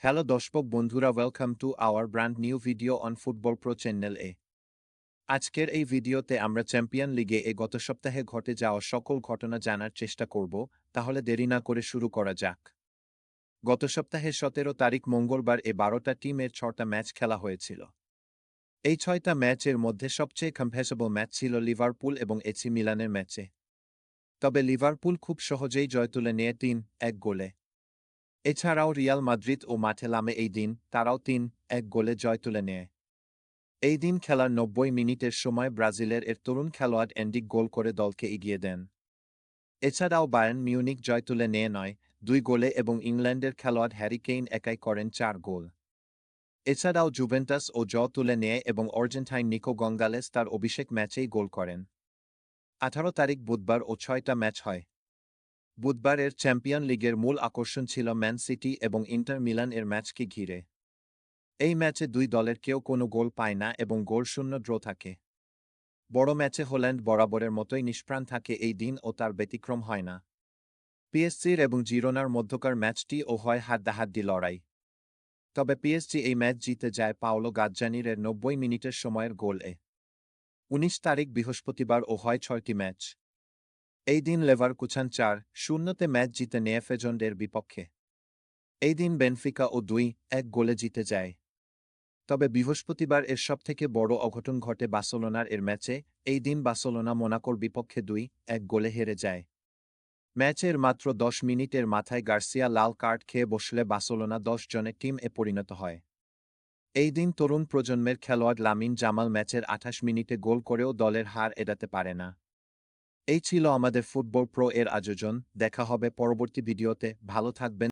Hello দর্শক বন্ধুরা, welcome to our brand new video on football pro channel এ। আজকের এই ভিডিওতে আমরা চ্যাম্পিয়ন লিগে গত সপ্তাহে ঘটে যাওয়া সকল ঘটনা জানার চেষ্টা করব, তাহলে দেরি না করে শুরু করা যাক। গত সপ্তাহে 17 তারিখ মঙ্গলবার 12টা টিমের 6টা ম্যাচ খেলা হয়েছিল। এই 6টা ম্যাচের মধ্যে সবচেয়ে কম্প্যারেবল ম্যাচ ছিল লিভারপুল এবং এসি মিলানের ম্যাচে। তবে লিভারপুল খুব সহজেই জয় তুলে নিয়ে 3-1 গোলে। এছাড়াও রিয়াল মাদ্রিদ ও মাঠে নামে এই দিন, তারাও 3-1 গোলে জয় তুলে নেয়। এই দিন খেলার 90 মিনিটের সময় ব্রাজিলের তরুণ খেলোয়াড় এন্ডিক গোল করে দলকে এগিয়ে দেন। এছাড়াও বায়ার্ন মিউনিক জয় তুলে নেয় 9-2 গোলে এবং ইংল্যান্ডের খেলোয়াড় হ্যারি কেইন একাই করেন 4 গোল। এছাড়াও জুভেন্টাস ও জয় তুলে নেয় এবং আর্জেন্টাইন নিকো গঙ্গালেস তার অভিষেক ম্যাচেই গোল করেন। 18 তারিখ বুধবার ও 6টা ম্যাচ হয়। বুধবারের চ্যাম্পিয়ন লিগের মূল আকর্ষণ ছিল ম্যান সিটি এবং ইন্টার মিলান এর ম্যাচকে ঘিরে। এই ম্যাচে দুই দলের কেউ কোনো গোল পায় না এবং গোলশূন্য ড্র থাকে। বড় ম্যাচে হল্যান্ড বরাবরের মতোই নিষ্প্রাণ থাকে এই দিন ও তার ব্যতিক্রম হয় না। পিএসজির এবং জিরোনার মধ্যকার ম্যাচটিও হয় হাড্ডাহাড্ডি লড়াই। তবে পিএসজি এই ম্যাচ জিতে যায় পাওলো গাজ্জানির 90 মিনিটের সময়ের গোলে। 19 তারিখ বৃহস্পতিবার ও হয় 6টি ম্যাচ। এই দিন লেভারকুসেন 4-0 ম্যাচ জিতে নেয় ফেজন্ডের বিপক্ষে। এই দিন বেনফিকা ও 2-1 গোলে জিতে যায়। তবে বৃহস্পতিবার সবথেকে বড় অঘটন ঘটে বার্সেলোনার ম্যাচে। এই দিন বার্সেলোনা মোনাকোর বিপক্ষে 2-1 গোলে হেরে যায়। ম্যাচের মাত্র 10 মিনিটের মাথায় গার্সিয়া লাল কার্ড খেয়ে বসলে বার্সেলোনা 10 জনের টিমে পরিণত হয়। এই দিন তরুণ প্রজন্মের খেলোয়াড় লামিন জামাল ম্যাচের 28 মিনিটে গোল করেও দলের হার এড়াতে পারে না। এই ছিল আমাদের ফুটবল প্রো এর আয়োজন। দেখা হবে পরবর্তী ভিডিওতে। ভালো থাকবেন।